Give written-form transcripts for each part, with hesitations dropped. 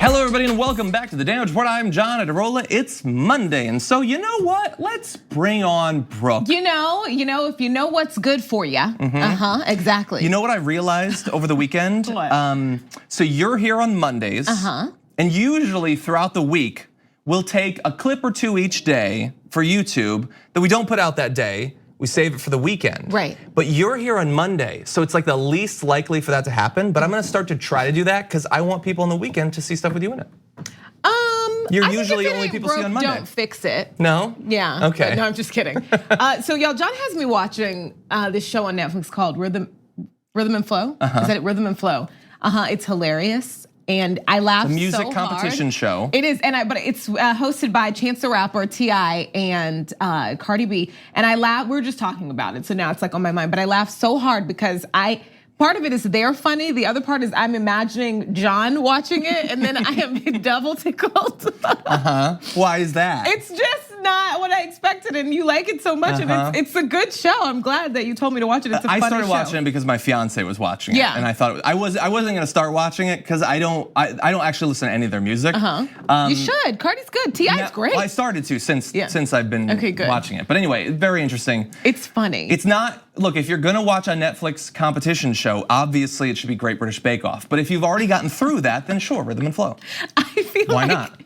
Hello everybody and welcome back to the Damage Report. I'm John Adirola. It's Monday, and so you know what? Let's bring on Brooke. You know, if you know what's good for you. Exactly. You know what I realized over the weekend? What? So you're here on Mondays. And usually throughout the week, we'll take a clip or two each day for YouTube that we don't put out that day. We save it for the weekend. Right. But you're here on Monday, so it's like the least likely for that to happen. But I'm gonna start to try to do that because I want people on the weekend to see stuff with you in it. You're usually only people see on Monday. Don't fix it. No? Yeah. Okay. No, I'm just kidding. So y'all, John has me watching this show on Netflix called Rhythm and Flow. Is that it? Rhythm and Flow. It's hilarious. And I laughed so hard. A music competition show. It is, but it's hosted by Chance the Rapper, T.I., and Cardi B. And I laughed, we were just talking about it, so now it's like on my mind. But I laughed so hard because part of it is they're funny. The other part is I'm imagining John watching it, and then I am double tickled. Why is that? It's just not what I expected, and you like it so much, and it's a good show. I'm glad that you told me to watch it. It's a funny show. I started watching it because my fiance was watching it, and I thought I wasn't gonna start watching it because I don't actually listen to any of their music. You should. Cardi's good. T.I.'s great. Well, I started to since I've been watching it. But anyway, very interesting. It's funny. It's not. Look, if you're gonna watch a Netflix competition show, obviously it should be Great British Bake Off. But if you've already gotten through that, then sure, Rhythm and Flow. Why not?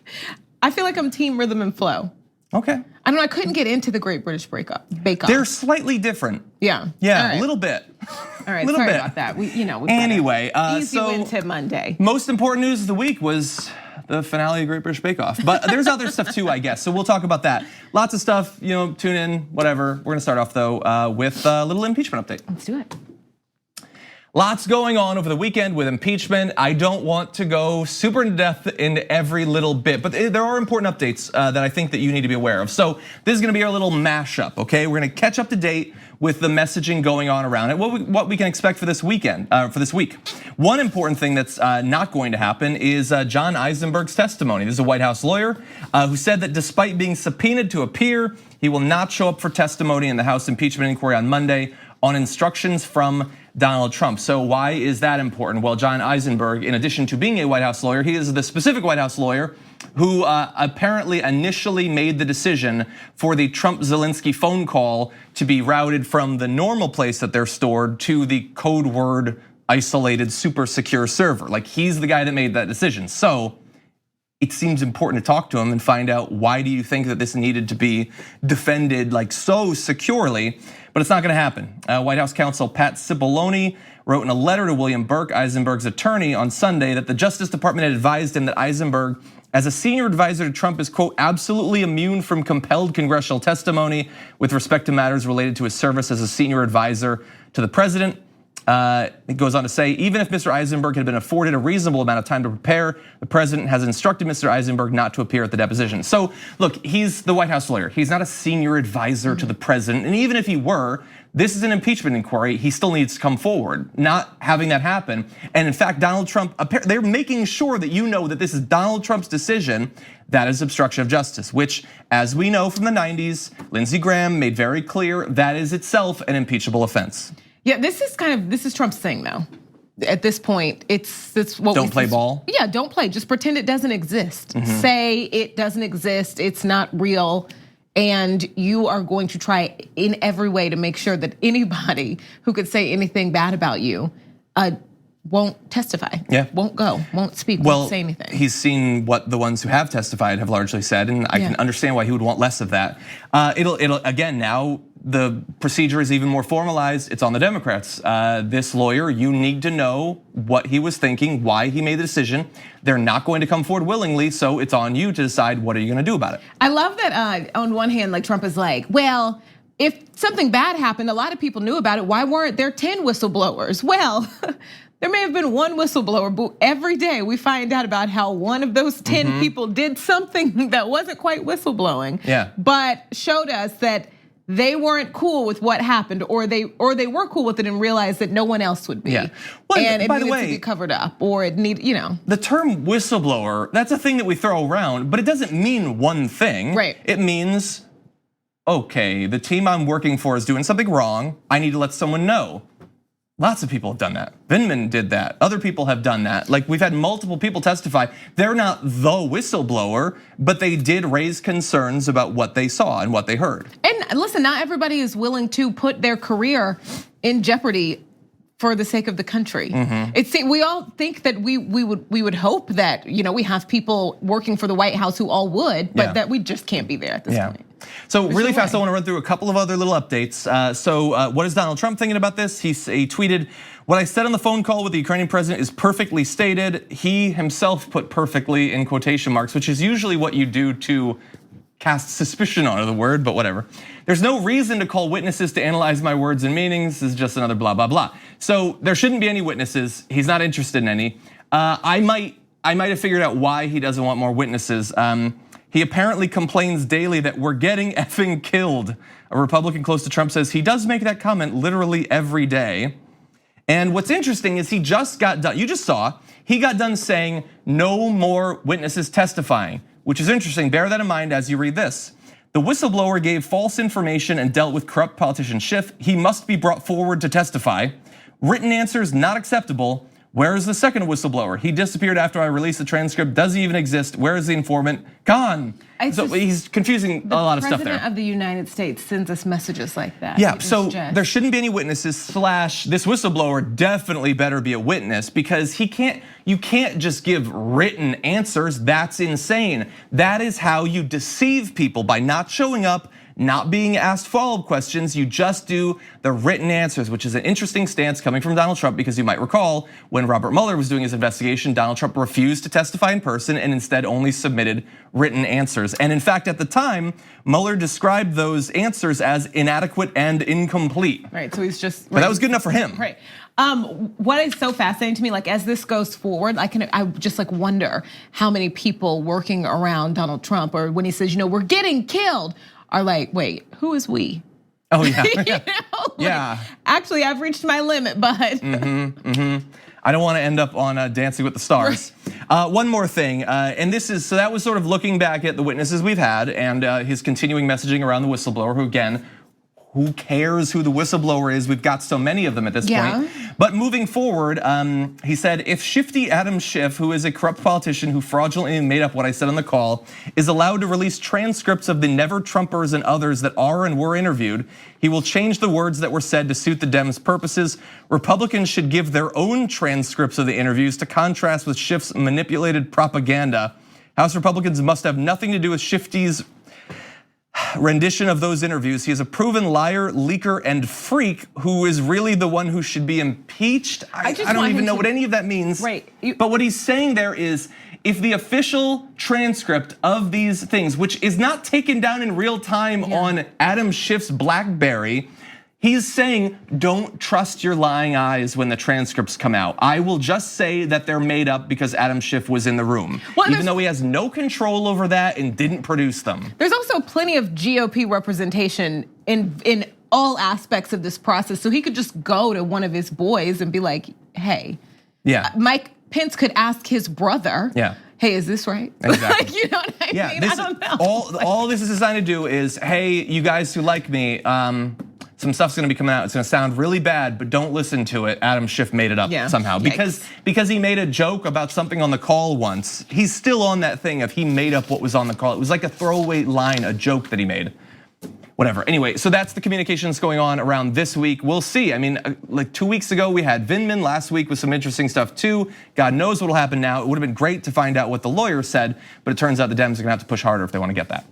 I feel like I'm team Rhythm and Flow. Okay. I don't know, I couldn't get into the Great British Bake Off. They're slightly different. Yeah. Yeah, a little bit. All right, sorry about that. Anyway, easy win to Monday. Most important news of the week was the finale of Great British Bake Off. But there's other stuff too, I guess. So we'll talk about that. Lots of stuff, tune in, whatever. We're gonna start off though with a little impeachment update. Let's do it. Lots going on over the weekend with impeachment. I don't want to go super in depth into every little bit, but there are important updates that I think that you need to be aware of. So this is gonna be our little mashup, okay? We're gonna catch up to date with the messaging going on around it, what we can expect for this weekend, for this week. One important thing that's not going to happen is John Eisenberg's testimony. This is a White House lawyer who said that despite being subpoenaed to appear, he will not show up for testimony in the House impeachment inquiry on Monday on instructions from Donald Trump. So why is that important? Well, John Eisenberg, in addition to being a White House lawyer, he is the specific White House lawyer who apparently initially made the decision for the Trump-Zelensky phone call to be routed from the normal place that they're stored to the code word isolated super secure server. Like, he's the guy that made that decision. So it seems important to talk to him and find out, why do you think that this needed to be defended like so securely? But it's not gonna happen. White House counsel Pat Cipollone wrote in a letter to William Burke, Eisenberg's attorney, on Sunday that the Justice Department had advised him that Eisenberg, as a senior advisor to Trump, is, quote, absolutely immune from compelled congressional testimony with respect to matters related to his service as a senior advisor to the president. It goes on to say, even if Mr. Eisenberg had been afforded a reasonable amount of time to prepare, the president has instructed Mr. Eisenberg not to appear at the deposition. So look, he's the White House lawyer. He's not a senior advisor to the president. And even if he were, this is an impeachment inquiry. He still needs to come forward, not having that happen. And in fact, Donald Trump, they're making sure that you know that this is Donald Trump's decision. That is obstruction of justice, which, as we know from the 90s, Lindsey Graham made very clear that is itself an impeachable offense. Yeah, this is Trump's thing though. At this point, it's what don't play ball. Yeah, don't play. Just pretend it doesn't exist. Say it doesn't exist. It's not real, and you are going to try in every way to make sure that anybody who could say anything bad about you won't testify. Won't go. Won't speak. Won't say anything. He's seen what the ones who have testified have largely said, and I can understand why he would want less of that. It'll again now. The procedure is even more formalized. It's on the Democrats. This lawyer, you need to know what he was thinking, why he made the decision. They're not going to come forward willingly, so it's on you to decide what are you gonna do about it. I love that on one hand, like Trump is like, well, if something bad happened, a lot of people knew about it. Why weren't there 10 whistleblowers? Well, there may have been one whistleblower, but every day we find out about how one of those 10 people did something that wasn't quite whistleblowing, but showed us that they weren't cool with what happened, or they were cool with it and realized that no one else would be. Well, and it by needed the way, to be covered up, or it need, The term whistleblower, that's a thing that we throw around, but it doesn't mean one thing. Right. It means, okay, the team I'm working for is doing something wrong. I need to let someone know. Lots of people have done that. Vindman did that. Other people have done that. Like, we've had multiple people testify. They're not the whistleblower, but they did raise concerns about what they saw and what they heard. And listen, not everybody is willing to put their career in jeopardy for the sake of the country. We all think that we would hope that we have people working for the White House who all would, but that we just can't be there at this point. So really fast, I want to run through a couple of other little updates. What is Donald Trump thinking about this? He tweeted, "What I said on the phone call with the Ukrainian president is perfectly stated." He himself put perfectly in quotation marks, which is usually what you do to cast suspicion on the word, but whatever. "There's no reason to call witnesses to analyze my words and meanings. This is just another blah, blah, blah." So there shouldn't be any witnesses. He's not interested in any. I might have figured out why he doesn't want more witnesses. He apparently complains daily that we're getting effing killed. A Republican close to Trump says he does make that comment literally every day. And what's interesting is he just got done, you just saw, he got done saying no more witnesses testifying, which is interesting. Bear that in mind as you read this. "The whistleblower gave false information and dealt with corrupt politician Schiff. He must be brought forward to testify. Written answers not acceptable. Where is the second whistleblower? He disappeared after I released the transcript. Does he even exist? Where is the informant? Gone." So he's confusing a lot of stuff there. The President of the United States sends us messages like that. Yeah, so there shouldn't be any witnesses / this whistleblower definitely better be a witness, because you can't just give written answers. That's insane. That is how you deceive people, by not showing up, not being asked follow-up questions. You just do the written answers, which is an interesting stance coming from Donald Trump, because you might recall when Robert Mueller was doing his investigation, Donald Trump refused to testify in person and instead only submitted written answers. And in fact, at the time, Mueller described those answers as inadequate and incomplete. Right, so he's just. But that was good enough for him. Right. What is so fascinating to me, like as this goes forward, I just like wonder how many people working around Donald Trump, or when he says, we're getting killed, are like, wait, who is we? Oh yeah, Actually, I've reached my limit, but. I don't want to end up on Dancing with the Stars. One more thing, and so that was sort of looking back at the witnesses we've had and his continuing messaging around the whistleblower, who again, who cares who the whistleblower is? We've got so many of them at this point. But moving forward, he said, if shifty Adam Schiff, who is a corrupt politician who fraudulently made up what I said on the call, is allowed to release transcripts of the Never Trumpers and others that are and were interviewed, he will change the words that were said to suit the Dems' purposes. Republicans should give their own transcripts of the interviews to contrast with Schiff's manipulated propaganda. House Republicans must have nothing to do with Shifty's rendition of those interviews. He is a proven liar, leaker, and freak who is really the one who should be impeached. I don't even know what any of that means. Right. But what he's saying there is, if the official transcript of these things, which is not taken down in real time on Adam Schiff's BlackBerry, he's saying, don't trust your lying eyes when the transcripts come out. I will just say that they're made up because Adam Schiff was in the room, even though he has no control over that and didn't produce them. There's also plenty of GOP representation in all aspects of this process, so he could just go to one of his boys and be like, hey. Mike Pence could ask his brother. Hey, is this right? Exactly. You know what I mean? I don't know. All this is designed to do is, hey, you guys who like me, some stuff's gonna be coming out. It's gonna sound really bad, but don't listen to it. Adam Schiff made it up somehow. Because he made a joke about something on the call once. He's still on that thing of he made up what was on the call. It was like a throwaway line, a joke that he made. Whatever, anyway, so that's the communications going on around this week. We'll see, I mean, like 2 weeks ago, we had Vindman last week with some interesting stuff too. God knows what'll happen now. It would have been great to find out what the lawyer said, but it turns out the Dems are gonna have to push harder if they wanna get that.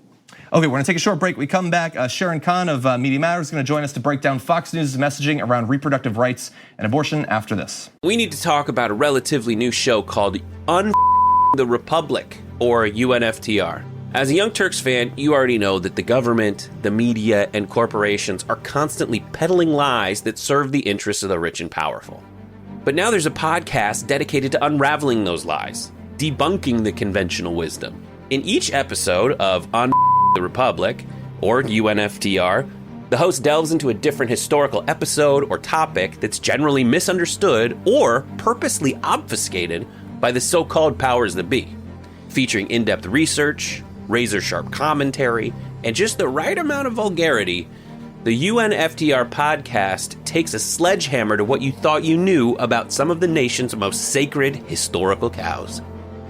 Okay, we're gonna take a short break. We come back, Sharon Kann of Media Matters is gonna join us to break down Fox News' messaging around reproductive rights and abortion after this. We need to talk about a relatively new show called the Republic, or UNFTR. As a Young Turks fan, you already know that the government, the media, and corporations are constantly peddling lies that serve the interests of the rich and powerful. But now there's a podcast dedicated to unraveling those lies, debunking the conventional wisdom. In each episode of the Republic, or UNFTR, the host delves into a different historical episode or topic that's generally misunderstood or purposely obfuscated by the so-called powers that be, featuring in-depth research, razor-sharp commentary, and just the right amount of vulgarity. The UNFTR podcast takes a sledgehammer to what you thought you knew about some of the nation's most sacred historical cows.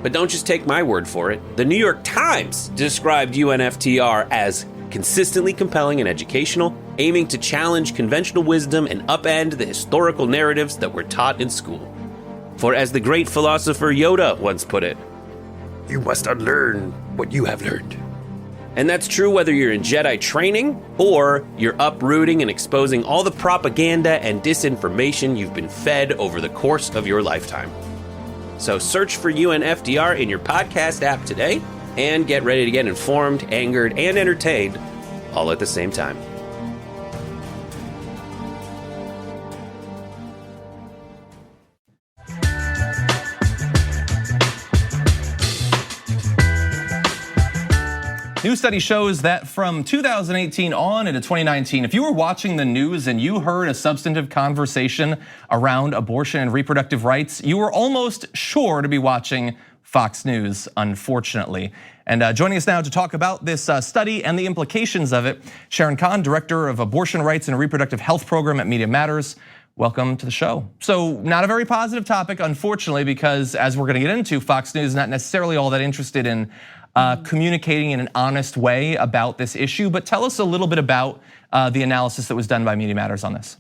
But don't just take my word for it. The New York Times described UNFTR as consistently compelling and educational, aiming to challenge conventional wisdom and upend the historical narratives that were taught in school. For as the great philosopher Yoda once put it, you must unlearn what you have learned. And that's true whether you're in Jedi training or you're uprooting and exposing all the propaganda and disinformation you've been fed over the course of your lifetime. So search for UNFTR in your podcast app today and get ready to get informed, angered, and entertained all at the same time. New study shows that from 2018 on into 2019, if you were watching the news and you heard a substantive conversation around abortion and reproductive rights, you were almost sure to be watching Fox News, unfortunately. And joining us now to talk about this study and the implications of it, Sharon Kann, Director of Abortion Rights and Reproductive Health Program at Media Matters. Welcome to the show. So not a very positive topic, unfortunately, because as we're gonna get into, Fox News is not necessarily all that interested in communicating in an honest way about this issue, but tell us a little bit about the analysis that was done by Media Matters on this.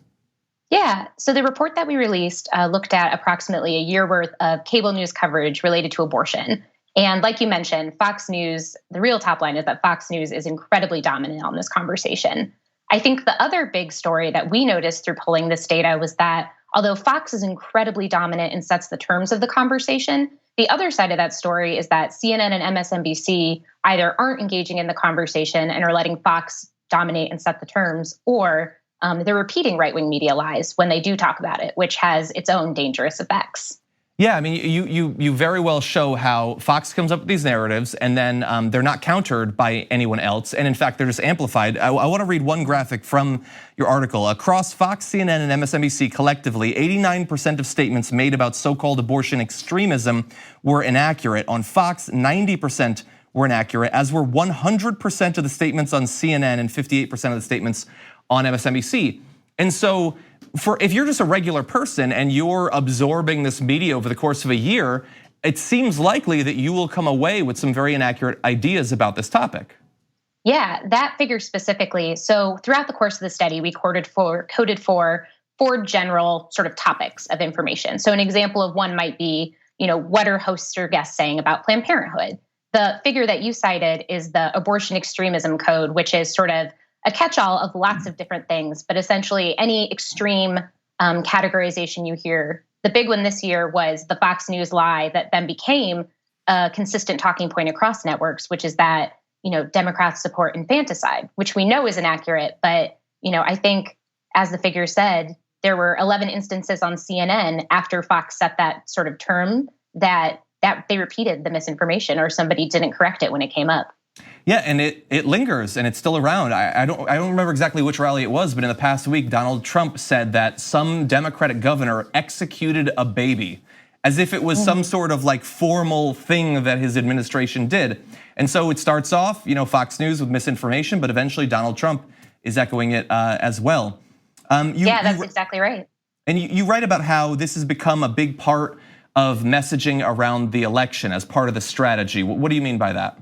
Yeah, so the report that we released looked at approximately a year worth of cable news coverage related to abortion. And like you mentioned, Fox News, the real top line is that Fox News is incredibly dominant on this conversation. I think the other big story that we noticed through pulling this data was that although Fox is incredibly dominant and sets the terms of the conversation, the other side of that story is that CNN and MSNBC either aren't engaging in the conversation and are letting Fox dominate and set the terms, or they're repeating right-wing media lies when they do talk about it, which has its own dangerous effects. Yeah, I mean, you very well show how Fox comes up with these narratives and then they're not countered by anyone else. And in fact, they're just amplified. I wanna read one graphic from your article. Across Fox, CNN, and MSNBC collectively, 89% of statements made about so-called abortion extremism were inaccurate. On Fox, 90% were inaccurate, as were 100% of the statements on CNN and 58% of the statements on MSNBC. And so, if you're just a regular person and you're absorbing this media over the course of a year, it seems likely that you will come away with some very inaccurate ideas about this topic. Yeah, that figure specifically. So throughout the course of the study, we coded for 4 general sort of topics of information. So an example of one might be, what are hosts or guests saying about Planned Parenthood? The figure that you cited is the abortion extremism code, which is sort of a catch-all of lots of different things, but essentially any extreme categorization you hear. The big one this year was the Fox News lie that then became a consistent talking point across networks, which is that, Democrats support infanticide, which we know is inaccurate. But, I think as the figure said, there were 11 instances on CNN after Fox set that sort of term that they repeated the misinformation or somebody didn't correct it when it came up. Yeah, and it lingers and it's still around. I don't remember exactly which rally it was, but in the past week, Donald Trump said that some Democratic governor executed a baby, as if it was some sort of like formal thing that his administration did. And so it starts off, Fox News with misinformation, but eventually Donald Trump is echoing it as well. That's exactly right. And you write about how this has become a big part of messaging around the election as part of the strategy. What do you mean by that?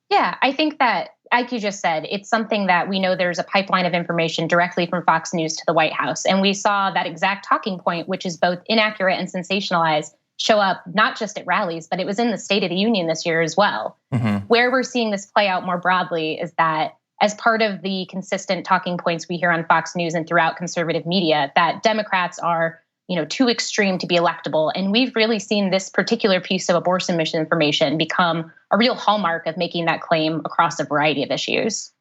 Yeah, I think that, like you just said, it's something that we know there's a pipeline of information directly from Fox News to the White House. And we saw that exact talking point, which is both inaccurate and sensationalized, show up not just at rallies, but it was in the State of the Union this year as well. Where we're seeing this play out more broadly is that as part of the consistent talking points we hear on Fox News and throughout conservative media, that Democrats are too extreme to be electable. And we've really seen this particular piece of abortion misinformation become a real hallmark of making that claim across a variety of issues.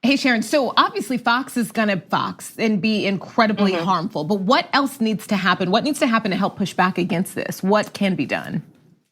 Hey, Sharon, so obviously Fox is gonna Fox and be incredibly harmful, but what else needs to happen? What needs to happen to help push back against this? What can be done?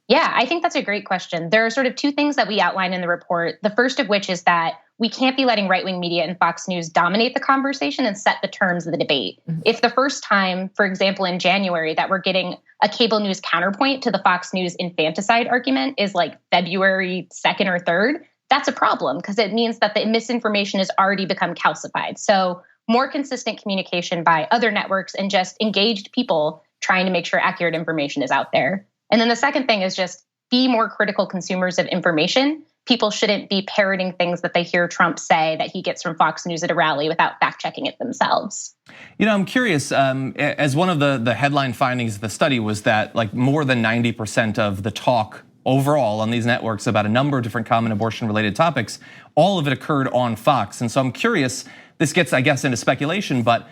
Yeah, I think that's a great question. There are sort of 2 things that we outline in the report. The first of which is that we can't be letting right-wing media and Fox News dominate the conversation and set the terms of the debate. If the first time, for example, in January, that we're getting a cable news counterpoint to the Fox News infanticide argument is like February 2nd or 3rd, that's a problem because it means that the misinformation has already become calcified. So more consistent communication by other networks and just engaged people trying to make sure accurate information is out there. And then the second thing is just be more critical consumers of information. People shouldn't be parroting things that they hear Trump say that he gets from Fox News at a rally without fact checking it themselves. I'm curious, as one of the headline findings of the study was that like more than 90% of the talk overall on these networks about a number of different common abortion related topics, all of it occurred on Fox. And so I'm curious, this gets, I guess, into speculation, but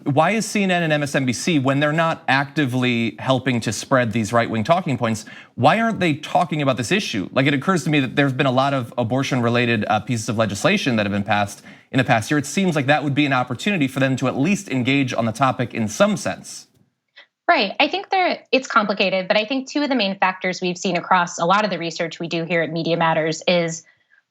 why is CNN and MSNBC, when they're not actively helping to spread these right-wing talking points, why aren't they talking about this issue? Like, it occurs to me that there's been a lot of abortion-related pieces of legislation that have been passed in the past year. It seems like that would be an opportunity for them to at least engage on the topic in some sense. Right. I think it's complicated, but I think two of the main factors we've seen across a lot of the research we do here at Media Matters is,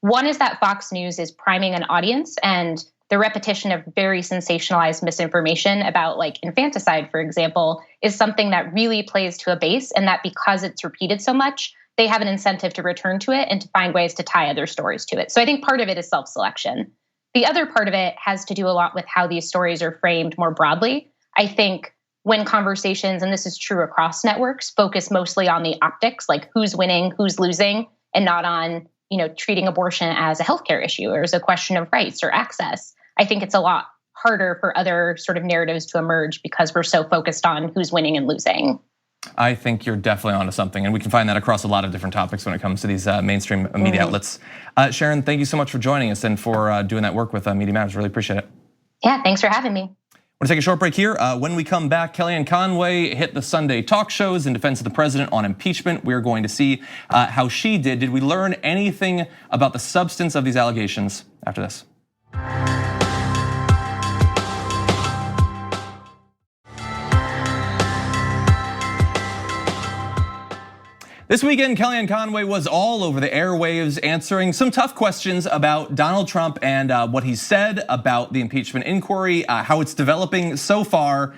one is that Fox News is priming an audience, and the repetition of very sensationalized misinformation about like infanticide, for example, is something that really plays to a base, and that because it's repeated so much, they have an incentive to return to it and to find ways to tie other stories to it. So I think part of it is self-selection. The other part of it has to do a lot with how these stories are framed more broadly. I think when conversations, and this is true across networks, focus mostly on the optics, like who's winning, who's losing, and not on, treating abortion as a healthcare issue or as a question of rights or access. I think it's a lot harder for other sort of narratives to emerge because we're so focused on who's winning and losing. I think you're definitely onto something, and we can find that across a lot of different topics when it comes to these mainstream media outlets. Sharon, thank you so much for joining us and for doing that work with Media Matters. Really appreciate it. Yeah, thanks for having me. We're gonna take a short break here. When we come back, Kellyanne Conway hit the Sunday talk shows in defense of the president on impeachment. We're going to see how she did. Did we learn anything about the substance of these allegations after this? This weekend, Kellyanne Conway was all over the airwaves answering some tough questions about Donald Trump and what he said about the impeachment inquiry, how it's developing so far.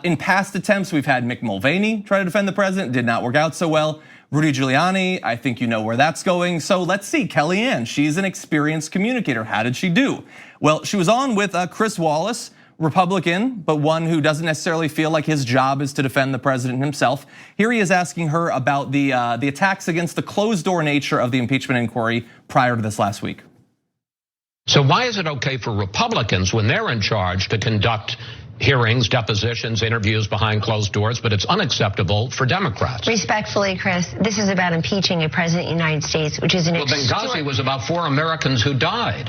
In past attempts, we've had Mick Mulvaney try to defend the president, did not work out so well. Rudy Giuliani, I think you know where that's going. So let's see, Kellyanne, she's an experienced communicator. How did she do? Well, she was on with Chris Wallace, Republican, but one who doesn't necessarily feel like his job is to defend the president himself. Here he is asking her about the attacks against the closed door nature of the impeachment inquiry prior to this last week. So why is it okay for Republicans when they're in charge to conduct hearings, depositions, interviews behind closed doors, but it's unacceptable for Democrats? Respectfully, Chris, this is about impeaching a president of the United States, which is an Benghazi was about 4 Americans who died.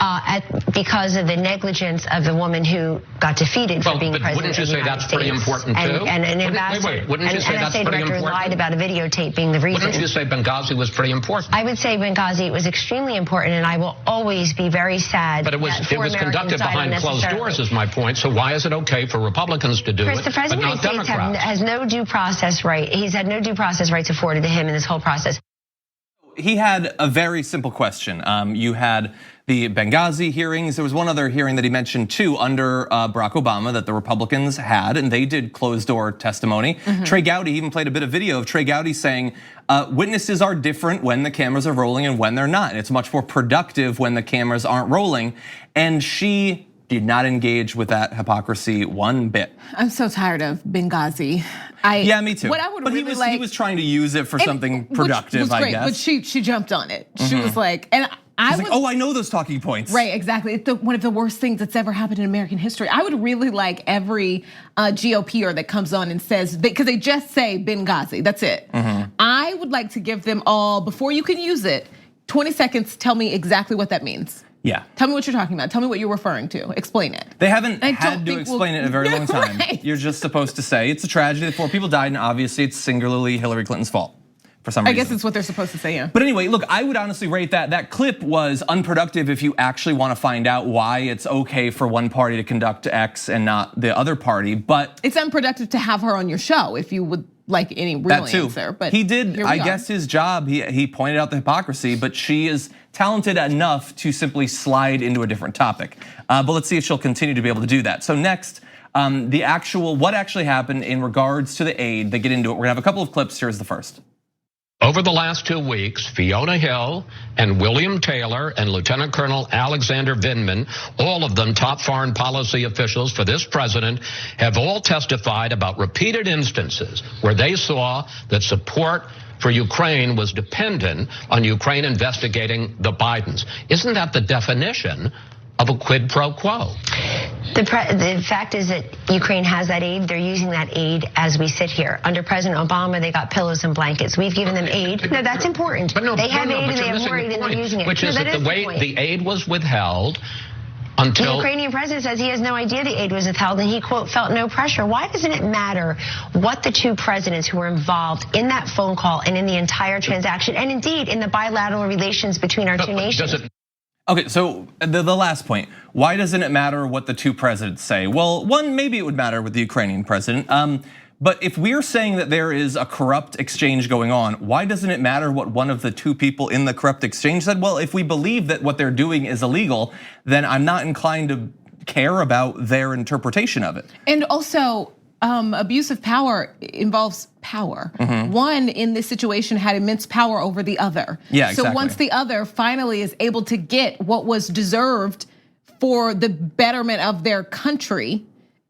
Because of the negligence of the woman who got defeated for being president wouldn't you of the say United that's States. pretty important too? And an ambassador, wouldn't you say that's pretty director important? lied about a videotape being the reason. Wouldn't you say Benghazi was pretty important? I would say Benghazi was extremely important, and I will always be very sad. But it was conducted behind closed doors, is my point. So why is it okay for Republicans to do Chris, it, the president of the United States has no due process right. He's had no due process rights afforded to him in this whole process. He had a very simple question. You had the Benghazi hearings. There was one other hearing that he mentioned too under Barack Obama that the Republicans had, and they did closed door testimony. Trey Gowdy even played a bit of video of Trey Gowdy saying witnesses are different when the cameras are rolling and when they're not. And it's much more productive when the cameras aren't rolling. And she did not engage with that hypocrisy one bit. I'm so tired of Benghazi. Yeah, me too. What I would but really he was trying to use it for something productive, which was great, I guess. But she jumped on it. She was like, and I was like, oh, I know those talking points. Right, exactly. It's one of the worst things that's ever happened in American history. I would really like every GOPer that comes on and says, because they just say Benghazi, that's it. I would like to give them all, before you can use it, 20 seconds, tell me exactly what that means. Yeah. Tell me what you're talking about. Tell me what you're referring to. Explain it. They haven't had to explain it in a very long time. Right. You're just supposed to say it's a tragedy that 4 people died, and obviously it's singularly Hillary Clinton's fault for some reason. I guess it's what they're supposed to say, yeah. But anyway, look, I would honestly rate that clip was unproductive if you actually want to find out why it's okay for one party to conduct X and not the other party, but it's unproductive to have her on your show if you would like any real answer. But he did, I guess, his job. He pointed out the hypocrisy, but she is talented enough to simply slide into a different topic. But let's see if she'll continue to be able to do that. So next, what actually happened in regards to the aid. They get into it. We're gonna have a couple of clips. Here's the first. Over the last 2 weeks, Fiona Hill and William Taylor and Lieutenant Colonel Alexander Vindman, all of them top foreign policy officials for this president, have all testified about repeated instances where they saw that support for Ukraine was dependent on Ukraine investigating the Bidens. Isn't that the definition of a quid pro quo? The fact is that Ukraine has that aid. They're using that aid as we sit here. Under President Obama, they got pillows and blankets. We've given them aid. No, that's important. They have aid and they have more aid and they're using it. Which is that the way the aid was withheld until... The Ukrainian president says he has no idea the aid was withheld and he, quote, felt no pressure. Why doesn't it matter what the two presidents who were involved in that phone call and in the entire transaction and indeed in the bilateral relations between our two nations? Okay, so the last point, why doesn't it matter what the two presidents say? Well, one, maybe it would matter with the Ukrainian president. But if we're saying that there is a corrupt exchange going on, why doesn't it matter what one of the two people in the corrupt exchange said? Well, if we believe that what they're doing is illegal, then I'm not inclined to care about their interpretation of it. And also, abuse of power involves power. One in this situation had immense power over the other. Yeah, exactly. So once the other finally is able to get what was deserved for the betterment of their country,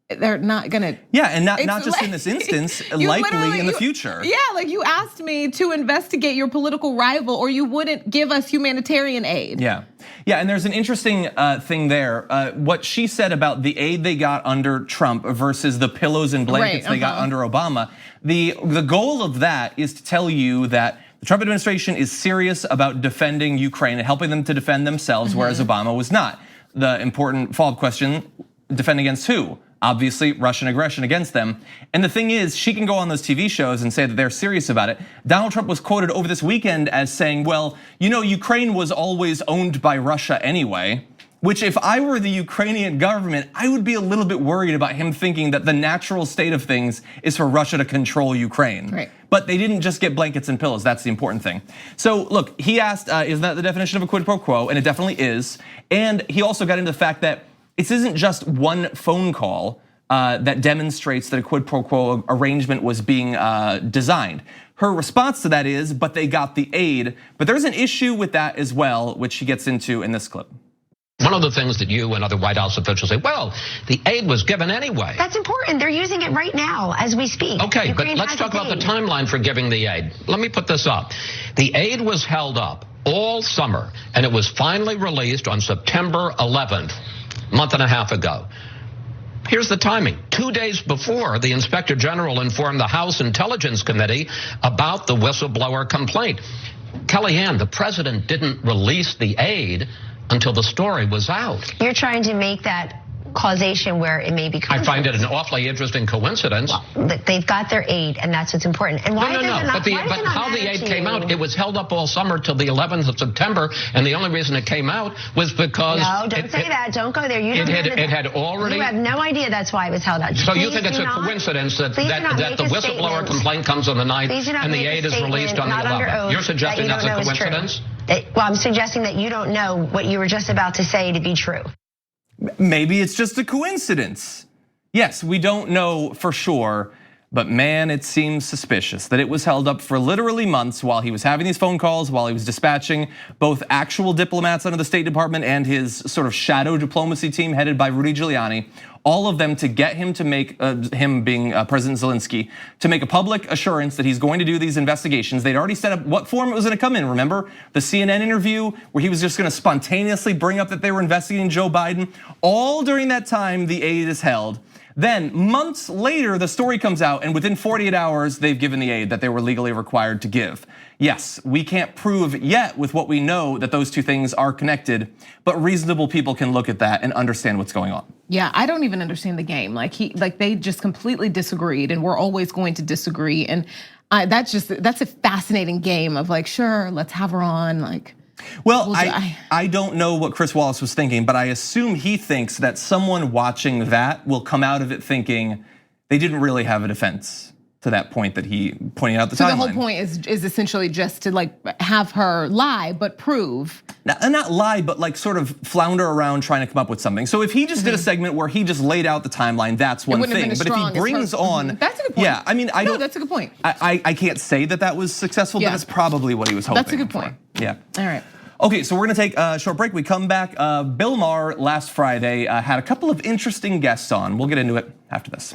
they're not gonna. Yeah, and not just in this instance, likely in the future. Yeah, like you asked me to investigate your political rival, or you wouldn't give us humanitarian aid. Yeah, and there's an interesting thing there. What she said about the aid they got under Trump versus the pillows and blankets they got under Obama. The goal of that is to tell you that the Trump administration is serious about defending Ukraine and helping them to defend themselves, whereas Obama was not. The important follow-up question: defend against who? Obviously, Russian aggression against them. And the thing is, she can go on those TV shows and say that they're serious about it. Donald Trump was quoted over this weekend as saying, well, you know, Ukraine was always owned by Russia anyway. Which, if I were the Ukrainian government, I would be a little bit worried about him thinking that the natural state of things is for Russia to control Ukraine. Right. But they didn't just get blankets and pillows, that's the important thing. So look, he asked, is that the definition of a quid pro quo? And it definitely is. And he also got into the fact that it isn't just one phone call that demonstrates that a quid pro quo arrangement was being designed. Her response to that is, but they got the aid. But there's an issue with that as well, which she gets into in this clip. One of the things that you and other White House officials say, well, the aid was given anyway. That's important. They're using it right now as we speak. Okay, Ukraine but let's talk about the timeline for giving the aid. Let me put this up. The aid was held up all summer, and it was finally released on September 11th, a month and a half ago. Here's the timing. 2 days before, the Inspector General informed the House Intelligence Committee about the whistleblower complaint. Kellyanne, the president didn't release the aid until the story was out. You're trying to make that causation where it may be I find it an awfully interesting coincidence. Well, they've got their aid, and that's what's important. And why No. But how the aid came out, it was held up all summer till the 11th of September, and the only reason it came out was because... No, don't say that. Don't go there. You had already... You have no idea that's why it was held up. So you think it's a coincidence that the whistleblower complaint comes on the 9th and the aid is released on the 11th? You're suggesting that's a coincidence? Well, I'm suggesting that you don't know what you were just about to say to be true. Maybe it's just a coincidence. Yes, we don't know for sure, but man, it seems suspicious that it was held up for literally months while he was having these phone calls, while he was dispatching both actual diplomats under the State Department and his sort of shadow diplomacy team headed by Rudy Giuliani, all of them to get him to make, him being President Zelensky, to make a public assurance that he's going to do these investigations. They'd already set up what form it was gonna come in, remember? The CNN interview where he was just gonna spontaneously bring up that they were investigating Joe Biden. All during that time, the aid is held. Then months later, the story comes out, and within 48 hours, they've given the aid that they were legally required to give. Yes, we can't prove yet with what we know that those two things are connected, but reasonable people can look at that and understand what's going on. Yeah, I don't even understand the game. Like they just completely disagreed, and we're always going to disagree. And that's a fascinating game of like, sure, let's have her on, like. Well, I don't know what Chris Wallace was thinking, but I assume he thinks that someone watching that will come out of it thinking they didn't really have a defense to that point that he pointed out the timeline. So the whole point is essentially just to like have her lie, but prove. Not lie, but like sort of flounder around trying to come up with something. So if he just did a segment where he just laid out the timeline, that's one thing. But if he brings on, that's a good point. Yeah, I mean, I don't. That's a good point. I can't say that was successful, but that's probably what he was hoping. That's a good point. Yeah. All right. Okay, so we're gonna take a short break. We come back. Bill Maher last Friday had a couple of interesting guests on. We'll get into it after this.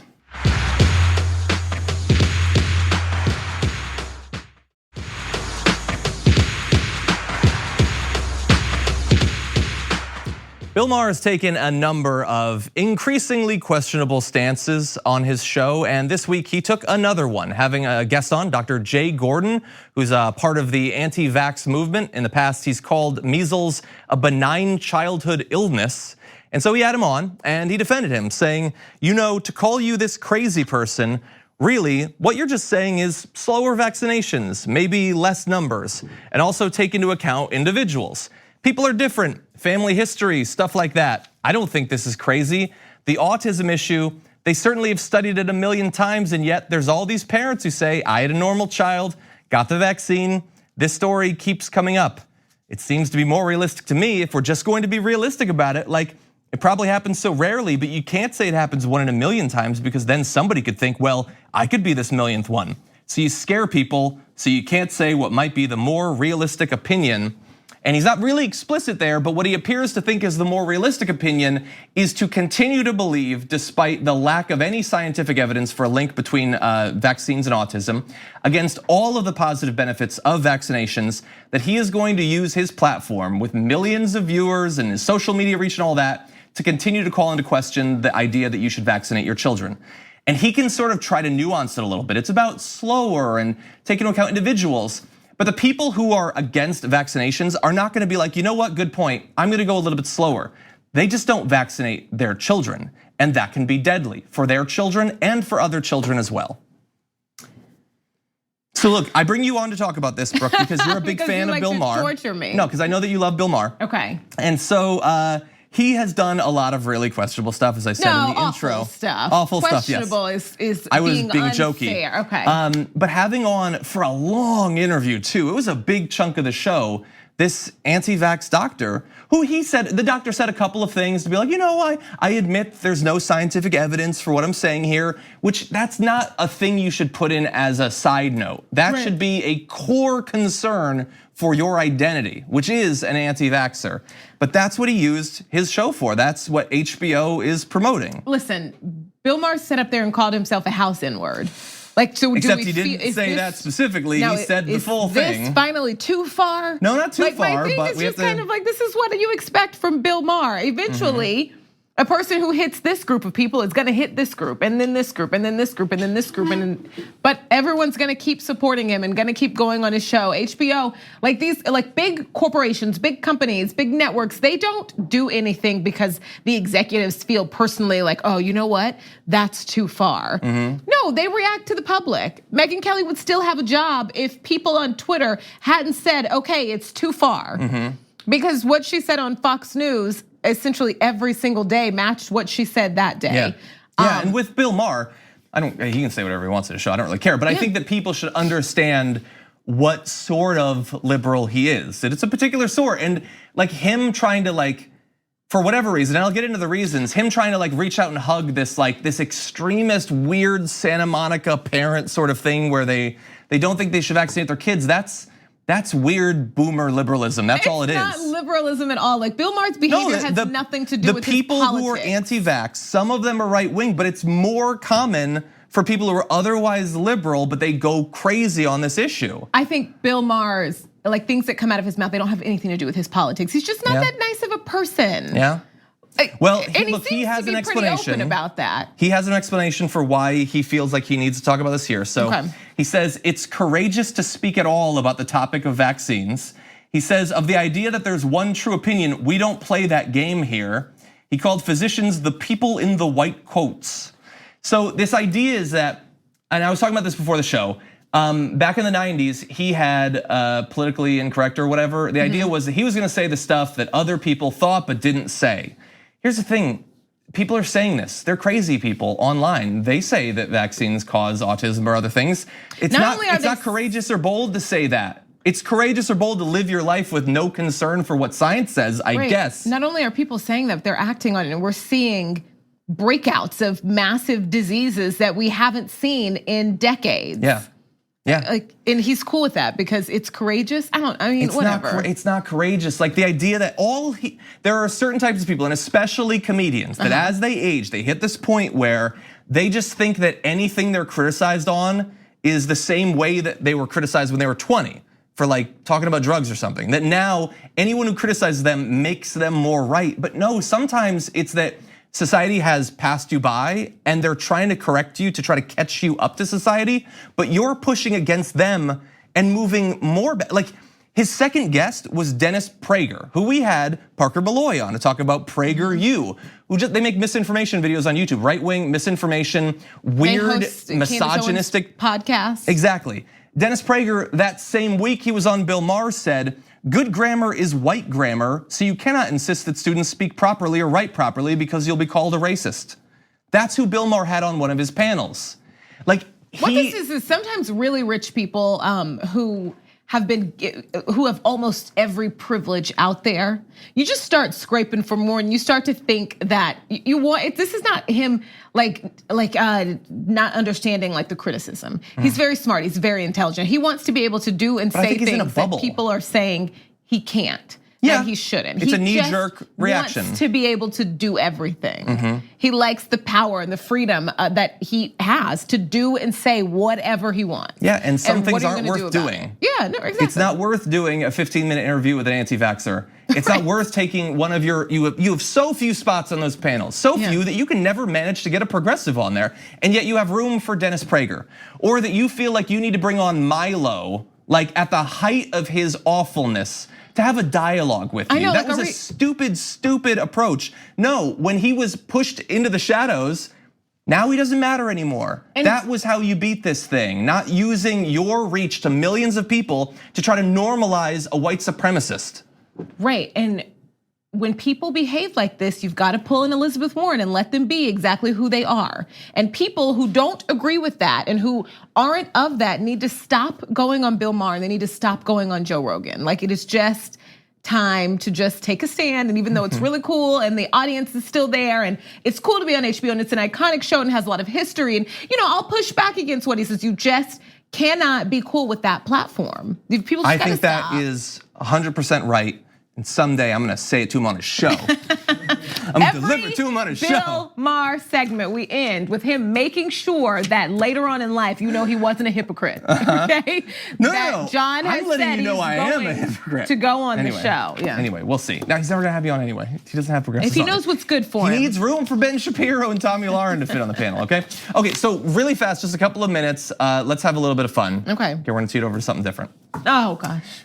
Bill Maher has taken a number of increasingly questionable stances on his show, and this week he took another one, having a guest on, Dr. Jay Gordon, who's a part of the anti-vax movement. In the past, he's called measles a benign childhood illness. And so he had him on, and he defended him, saying, to call you this crazy person, really, what you're just saying is slower vaccinations, maybe less numbers, and also take into account individuals. People are different, family history, stuff like that. I don't think this is crazy. The autism issue, they certainly have studied it a million times, and yet there's all these parents who say, I had a normal child, got the vaccine. This story keeps coming up. It seems to be more realistic to me, if we're just going to be realistic about it, like it probably happens so rarely, but you can't say it happens 1 in a million times, because then somebody could think, well, I could be this millionth one. So you scare people, so you can't say what might be the more realistic opinion. And he's not really explicit there, but what he appears to think is the more realistic opinion is to continue to believe, despite the lack of any scientific evidence for a link between vaccines and autism, against all of the positive benefits of vaccinations, that he is going to use his platform with millions of viewers and his social media reach and all that to continue to call into question the idea that you should vaccinate your children. And he can sort of try to nuance it a little bit. It's about slower and taking into account individuals. But the people who are against vaccinations are not gonna be like, you know what, good point, I'm gonna go a little bit slower. They just don't vaccinate their children, and that can be deadly for their children and for other children as well. So look, I bring you on to talk about this, Brooke, because you're a big fan of Bill Maher. Torture me. No, because I know that you love Bill Maher. Okay. And so he has done a lot of really questionable stuff, as I said in the intro. Awful stuff. Awful stuff, yes. Questionable is I was being being unfair. jokey. Okay. But having on for a long interview too, it was a big chunk of the show, this anti-vax doctor, who the doctor said a couple of things to be like, I admit there's no scientific evidence for what I'm saying here, which that's not a thing you should put in as a side note. That should be a core concern for your identity, which is an anti-vaxxer. But that's what he used his show for. That's what HBO is promoting. Listen, Bill Maher sat up there and called himself a house N-word. Like, so except he didn't say that specifically. He said the full thing. Is this finally too far? No, not too far. My thing but is we just have to kind of like, this is what you expect from Bill Maher. Eventually, a person who hits this group of people is gonna hit this group, and then this group, and then this group, and then this group, but everyone's gonna keep supporting him and gonna keep going on his show. HBO, like these, like big corporations, big companies, big networks, they don't do anything because the executives feel personally like, oh, you know what? That's too far. No, they react to the public. Megyn Kelly would still have a job if people on Twitter hadn't said, okay, it's too far. Because what she said on Fox News essentially every single day matched what she said that day. Yeah, and with Bill Maher, he can say whatever he wants in the show, I don't really care, but I think that people should understand what sort of liberal he is. That it's a particular sort, and like him trying to for whatever reason, and I'll get into the reasons, him trying to reach out and hug this this extremist, weird Santa Monica parent sort of thing where they don't think they should vaccinate their kids, that's weird boomer liberalism. That's all it is. It's not liberalism at all. Like Bill Maher's behavior has nothing to do with his politics. The people who are anti-vax, some of them are right wing, but it's more common for people who are otherwise liberal, but they go crazy on this issue. I think Bill Maher's things that come out of his mouth, they don't have anything to do with his politics. He's just not that nice of a person. Yeah. Well, look, he has an explanation about that. He has an explanation for why he feels like he needs to talk about this here. So he says, it's courageous to speak at all about the topic of vaccines. He says, of the idea that there's one true opinion, we don't play that game here. He called physicians the people in the white quotes. So this idea is that, and I was talking about this before the show, back in the 90s, he had politically incorrect or whatever. The idea was that he was gonna say the stuff that other people thought but didn't say. Here's the thing, people are saying this. They're crazy people online. They say that vaccines cause autism or other things. It's not courageous or bold to say that. It's courageous or bold to live your life with no concern for what science says, I guess. Not only are people saying that, they're acting on it, and we're seeing breakouts of massive diseases that we haven't seen in decades. Yeah. Like, and he's cool with that because it's courageous. Whatever. It's not courageous. Like the idea that there are certain types of people, and especially comedians, that as they age, they hit this point where they just think that anything they're criticized on is the same way that they were criticized when they were 20 for like talking about drugs or something. That now anyone who criticizes them makes them more right. But no, sometimes it's that society has passed you by and they're trying to correct you to try to catch you up to society, but you're pushing against them and moving more. Like his second guest was Dennis Prager, who we had Parker Malloy on to talk about PragerU, they make misinformation videos on YouTube, right-wing misinformation, weird, misogynistic podcasts. Exactly. Dennis Prager, that same week he was on Bill Maher, said, good grammar is white grammar, so you cannot insist that students speak properly or write properly because you'll be called a racist. That's who Bill Maher had on one of his panels. Like what this is sometimes really rich people who have almost every privilege out there. You just start scraping for more, and you start to think that you want. This is not him not understanding like the criticism. He's very smart. He's very intelligent. He wants to be able to do and say things that people are saying he can't. Yeah, that he shouldn't. It's a knee-jerk reaction. Wants to be able to do everything. He likes the power and the freedom that he has to do and say whatever he wants. Yeah, and some things aren't worth doing. Yeah, no, exactly. It's not worth doing a 15-minute interview with an anti-vaxxer. It's not worth taking one of you have so few spots on those panels, so few that you can never manage to get a progressive on there, and yet you have room for Dennis Prager, or that you feel like you need to bring on Milo, like at the height of his awfulness, to have a dialogue with you. That was a stupid approach. No, when he was pushed into the shadows, now he doesn't matter anymore. And that was how you beat this thing, not using your reach to millions of people to try to normalize a white supremacist. Right, and when people behave like this, you've got to pull in Elizabeth Warren and let them be exactly who they are. And people who don't agree with that and who aren't of that need to stop going on Bill Maher and they need to stop going on Joe Rogan. Like it is just time to just take a stand. And even though it's really cool and the audience is still there and it's cool to be on HBO and it's an iconic show and has a lot of history. And I'll push back against what he says. You just cannot be cool with that platform. People just I think that is 100% right. And someday I'm gonna say it to him on his show. I'm gonna deliver to him on his show. Bill Maher segment, we end with him making sure that later on in life, he wasn't a hypocrite. Okay? No. John has said I am a hypocrite. To go on the show. Yeah. Anyway, we'll see. Now he's never gonna have you on anyway. He doesn't have progressive. If he knows what's good for him. He needs room for Ben Shapiro and Tommy Lauren to fit on the panel. Okay. Okay. So really fast, just a couple of minutes. Let's have a little bit of fun. Okay. We're gonna tee it over to something different. Oh gosh.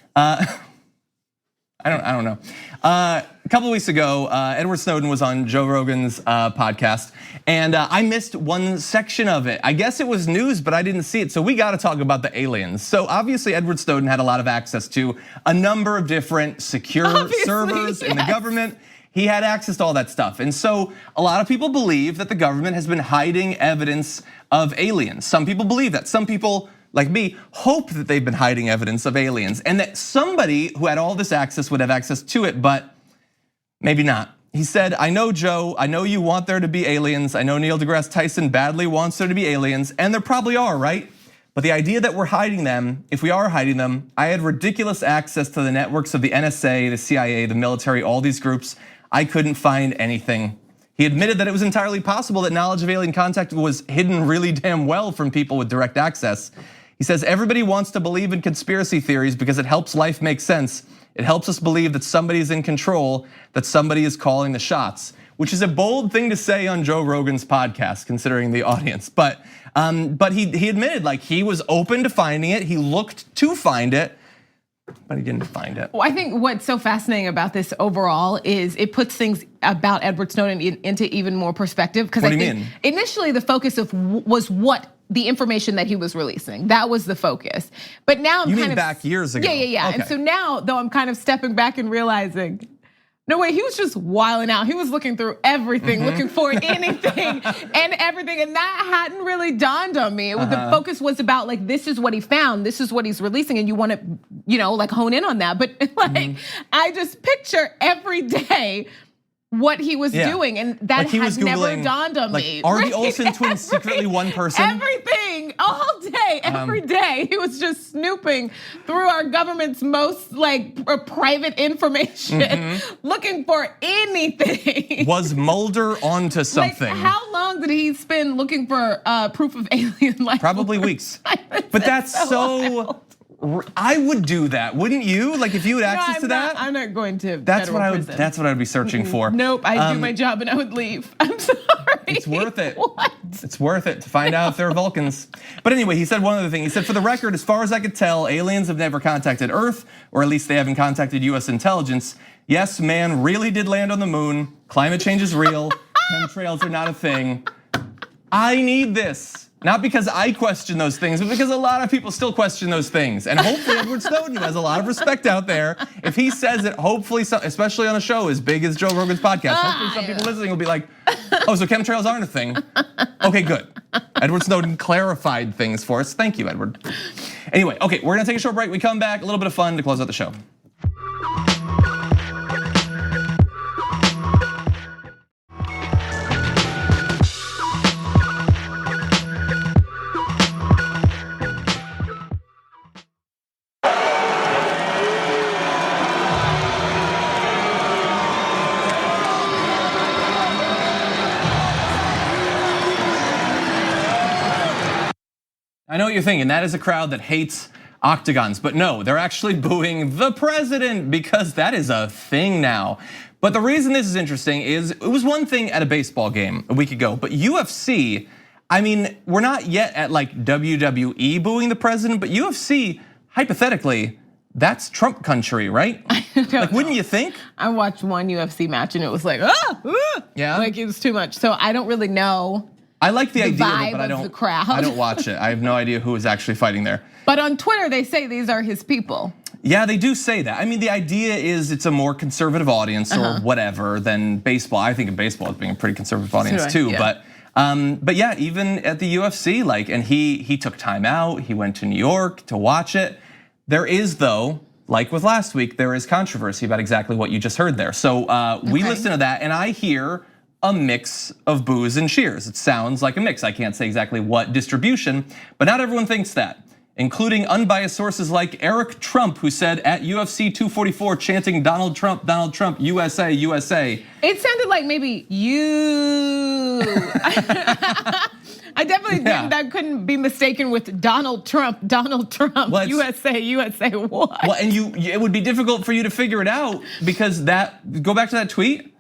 I don't know. A couple of weeks ago, Edward Snowden was on Joe Rogan's podcast, and I missed one section of it. I guess it was news, but I didn't see it, so we gotta talk about the aliens. So obviously, Edward Snowden had a lot of access to a number of different secure servers in the government. He had access to all that stuff. And so a lot of people believe that the government has been hiding evidence of aliens. Some people believe that. Some people, like me, hope that they've been hiding evidence of aliens and that somebody who had all this access would have access to it, but maybe not. He said, I know, Joe, I know you want there to be aliens. I know Neil deGrasse Tyson badly wants there to be aliens, and there probably are, right? But the idea that we're hiding them, if we are hiding them, I had ridiculous access to the networks of the NSA, the CIA, the military, all these groups. I couldn't find anything. He admitted that it was entirely possible that knowledge of alien contact was hidden really damn well from people with direct access. He says, everybody wants to believe in conspiracy theories because it helps life make sense. It helps us believe that somebody is in control, that somebody is calling the shots, which is a bold thing to say on Joe Rogan's podcast, considering the audience. But he admitted like he was open to finding it. He looked to find it, but he didn't find it. Well, I think what's so fascinating about this overall is it puts things about Edward Snowden into even more perspective. Because I think initially the focus was what the information that he was releasing. That was the focus. But now I'm kind of back years ago. Yeah. Okay. And so now, though, I'm kind of stepping back and realizing, No way, he was just wilding out. He was looking through everything, looking for anything and everything. And that hadn't really dawned on me. The focus was about like, this is what he found, this is what he's releasing, and you want to, like hone in on that. But like, I just picture every day what he was doing, and that had never dawned on me. Are the Olsen twins secretly one person? Everything, all day, every day. He was just snooping through our government's most like private information, looking for anything. Was Mulder onto something? Like, how long did he spend looking for proof of alien life? Probably weeks. But that's so I would do that, wouldn't you? Like if you had access to that? I'm not going to. That's what I would. Prison. That's what I'd be searching for. Nope, I'd do my job and I would leave. I'm sorry. It's worth it. What? It's worth it to find out if they're Vulcans. But anyway, he said one other thing. He said, for the record, as far as I could tell, aliens have never contacted Earth, or at least they haven't contacted US intelligence. Yes, man really did land on the moon. Climate change is real. Chemtrails are not a thing. I need this. Not because I question those things, but because a lot of people still question those things. And hopefully Edward Snowden, who has a lot of respect out there, if he says it, hopefully, especially on a show as big as Joe Rogan's podcast, hopefully some people listening will be like, oh, so chemtrails aren't a thing. Okay, good. Edward Snowden clarified things for us. Thank you, Edward. Anyway, okay, we're gonna take a short break. We come back, a little bit of fun to close out the show. I know what you're thinking, that is a crowd that hates octagons, but no, they're actually booing the president because that is a thing now. But the reason this is interesting is it was one thing at a baseball game a week ago, but UFC, I mean, we're not yet at like WWE booing the president, but UFC, hypothetically, that's Trump country, right? Like, wouldn't you think? I watched one UFC match and it was like, yeah, like it was too much. So I don't really know. I like the idea of it, but I don't watch it. I have no idea who is actually fighting there. But on Twitter, they say these are his people. Yeah, they do say that. I mean, the idea is it's a more conservative audience or whatever than baseball. I think of baseball as being a pretty conservative audience too. Yeah. But yeah, even at the UFC, like, and he took time out. He went to New York to watch it. There is, though, like with last week, there is controversy about exactly what you just heard there. So we listen to that, and I hear a mix of boos and cheers. It sounds like a mix. I can't say exactly what distribution, but not everyone thinks that, including unbiased sources like Eric Trump, who said at UFC 244 chanting Donald Trump, USA, USA. It sounded like maybe you. I definitely didn't, that couldn't be mistaken with Donald Trump, well, USA, what? Well, and it would be difficult for you to figure it out because go back to that tweet.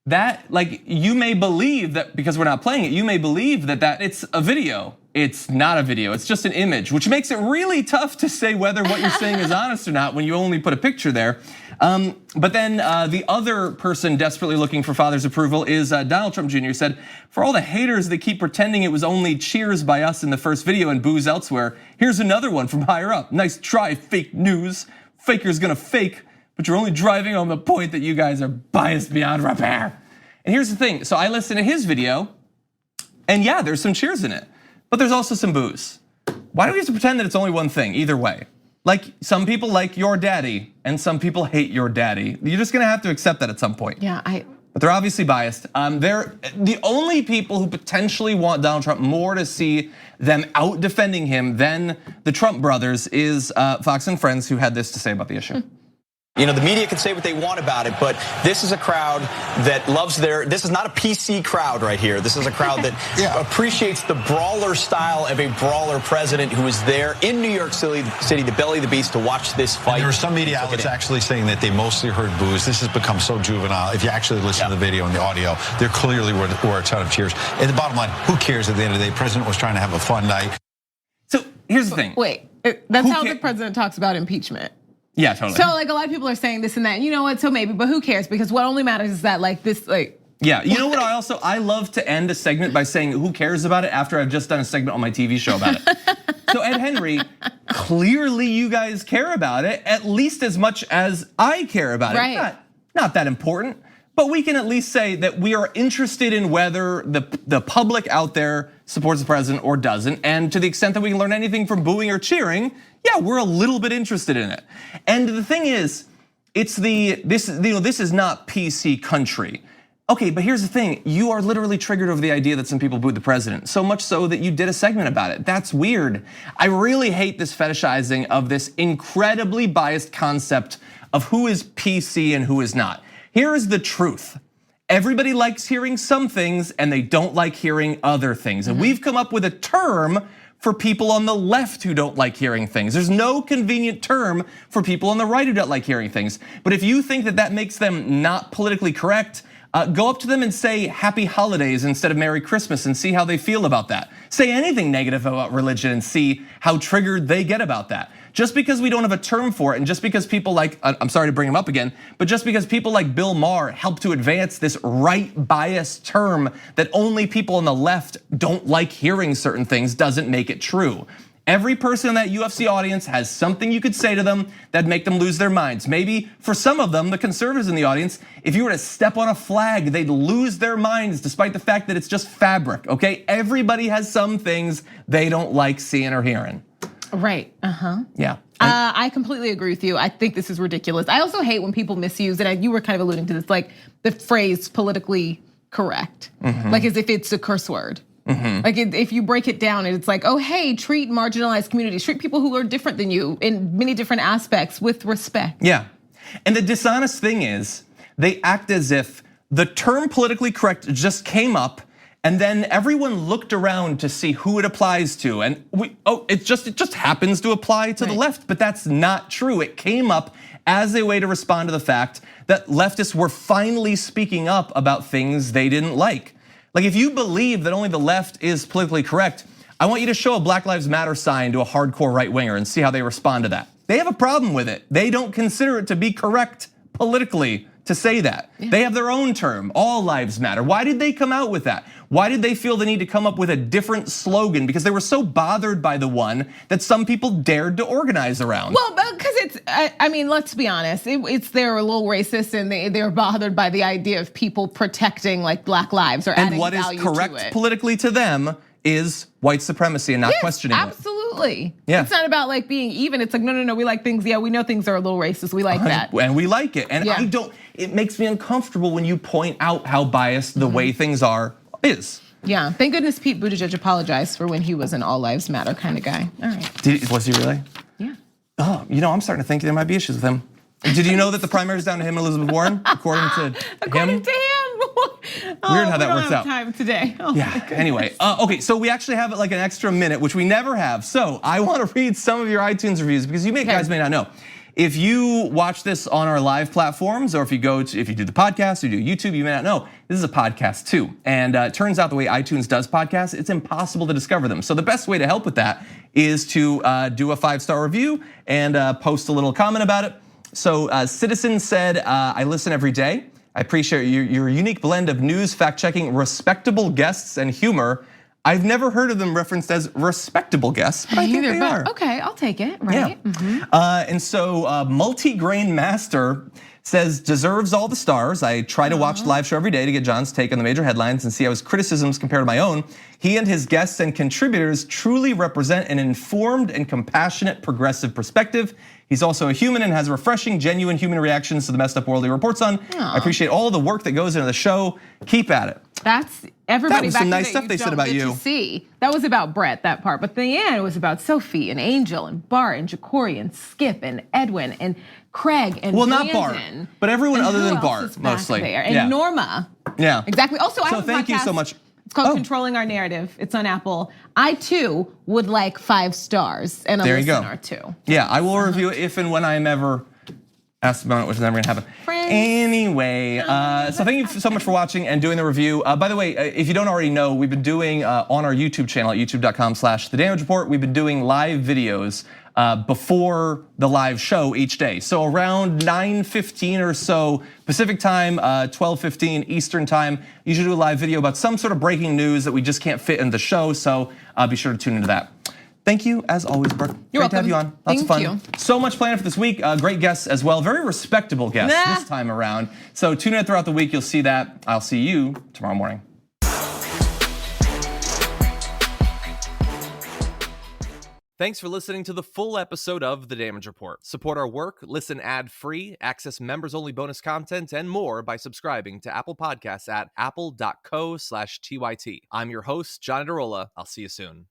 That, like, you may believe that because we're not playing it, you may believe that it's a video. It's not a video, it's just an image, which makes it really tough to say whether what you're saying is honest or not when you only put a picture there. But then the other person desperately looking for father's approval is Donald Trump Jr. said, for all the haters that keep pretending it was only cheers by us in the first video and boos elsewhere, here's another one from higher up. Nice try, fake news. Faker's gonna fake. But you're only driving home the point that you guys are biased beyond repair. And here's the thing, so I listened to his video, and yeah, there's some cheers in it, but there's also some boos. Why do we have to pretend that it's only one thing, either way? Like, some people like your daddy, and some people hate your daddy. You're just gonna have to accept that at some point. Yeah, But they're obviously biased. They're the only people who potentially want Donald Trump more to see them out defending him than the Trump brothers is Fox and Friends, who had this to say about the issue. You know, the media can say what they want about it, but this is a crowd that loves this is not a PC crowd right here. This is a crowd that appreciates the brawler style of a brawler president who is there in New York City, the belly of the beast, to watch this fight. And there are some media outlets actually saying that they mostly heard boos. This has become so juvenile. If you actually listen to the video and the audio, there clearly were a ton of cheers. And the bottom line, who cares at the end of the day? The president was trying to have a fun night. So here's the thing. Wait, that's how the president talks about impeachment. Yeah, totally. So like a lot of people are saying this and that, you know what, so maybe, but who cares? Because what only matters is that like this, like. Yeah, you know what I love to end a segment by saying who cares about it after I've just done a segment on my TV show about it. So Ed Henry, clearly you guys care about it at least as much as I care about it. Right. not that important. But we can at least say that we are interested in whether the public out there supports the president or doesn't. And to the extent that we can learn anything from booing or cheering, yeah, we're a little bit interested in it. And the thing is, this is not PC country. Okay, but here's the thing. You are literally triggered over the idea that some people booed the president. So much so that you did a segment about it. That's weird. I really hate this fetishizing of this incredibly biased concept of who is PC and who is not. Here is the truth. Everybody likes hearing some things and they don't like hearing other things. And we've come up with a term for people on the left who don't like hearing things. There's no convenient term for people on the right who don't like hearing things. But if you think that that makes them not politically correct, go up to them and say happy holidays instead of Merry Christmas and see how they feel about that. Say anything negative about religion and see how triggered they get about that. Just because we don't have a term for it, and just because people like, I'm sorry to bring him up again, but just because people like Bill Maher help to advance this right bias term that only people on the left don't like hearing certain things doesn't make it true. Every person in that UFC audience has something you could say to them that'd make them lose their minds. Maybe for some of them, the conservatives in the audience, if you were to step on a flag, they'd lose their minds despite the fact that it's just fabric, okay? Everybody has some things they don't like seeing or hearing. Right, Yeah. I completely agree with you. I think this is ridiculous. I also hate when people misuse, and you were kind of alluding to this, like the phrase politically correct, like as if it's a curse word. Like if you break it down and it's like, oh, hey, treat marginalized communities, treat people who are different than you in many different aspects with respect. Yeah, and the dishonest thing is they act as if the term politically correct just came up and then everyone looked around to see who it applies to. And it just happens to apply to the left, but that's not true. It came up as a way to respond to the fact that leftists were finally speaking up about things they didn't like. Like if you believe that only the left is politically correct, I want you to show a Black Lives Matter sign to a hardcore right winger and see how they respond to that. They have a problem with it. They don't consider it to be correct politically to say that. They have their own term, all lives matter. Why did they come out with that? Why did they feel the need to come up with a different slogan? Because they were so bothered by the one that some people dared to organize around. Well, because it's, I mean, let's be honest, they're a little racist and they're bothered by the idea of people protecting like Black lives or adding value to it. And what is correct politically to them is white supraemacy and not questioning it. Absolutely. Yeah. It's not about like being even. It's like, no, we like things. Yeah, we know things are a little racist. We like that. And we like it. And it makes me uncomfortable when you point out how biased the way things are is. Yeah, thank goodness Pete Buttigieg apologized for when he was an all lives matter kind of guy. All right. Was he really? Yeah. Oh, I'm starting to think there might be issues with him. Did you know that the primary is down to him and Elizabeth Warren, according to him? According to him. Weird how that works out. Time today. Yeah. Anyway, okay. So we actually have like an extra minute, which we never have. So I want to read some of your iTunes reviews because you guys may not know. If you watch this on our live platforms, or if you do the podcast, or you do YouTube, you may not know this is a podcast too. And it turns out the way iTunes does podcasts, it's impossible to discover them. So the best way to help with that is to do a 5-star review and post a little comment about it. So Citizen said, I listen every day. I appreciate your unique blend of news, fact-checking, respectable guests, and humor. I've never heard of them referenced as respectable guests, but I think they are. Okay, I'll take it, right? Yeah. And so Multi-Grain Master says, deserves all the stars. I try to watch the live show every day to get John's take on the major headlines and see how his criticisms compare to my own. He and his guests and contributors truly represent an informed and compassionate progressive perspective. He's also a human and has refreshing, genuine human reactions to the messed up world he reports on. I appreciate all the work that goes into the show. Keep at it. That's everybody. That was some nice stuff they said about you. See, that was about Brett, that part, but the end was about Sophie and Angel and Bart and Jacory and Skip and Edwin and Craig and Brandon, not Bart, but everyone other than Bart mostly. And Norma. Yeah, exactly. Also, I so have thank a podcast. You so much. It's called Controlling Our Narrative. It's on Apple. I too would like 5 stars and a listener too. Yeah, I will review it if and when I am ever asked about it, which is never gonna happen. Anyway, so thank you so much for watching and doing the review. By the way, if you don't already know, we've been doing on our YouTube channel at youtube.com/The Damage Report, we've been doing live videos before the live show each day. So around 9:15 or so Pacific time, 12:15 Eastern time, usually do a live video about some sort of breaking news that we just can't fit in the show. So be sure to tune into that. Thank you, as always, Brooke. You're Great to have you welcome. on. Lots of fun. Thank you. So much planned for this week. Great guests as well. Very respectable guests this time around. So tune in throughout the week. You'll see that. I'll see you tomorrow morning. Thanks for listening to the full episode of The Damage Report. Support our work, listen ad-free, access members-only bonus content, and more by subscribing to Apple Podcasts at apple.co/TYT. I'm your host, John Adarola. I'll see you soon.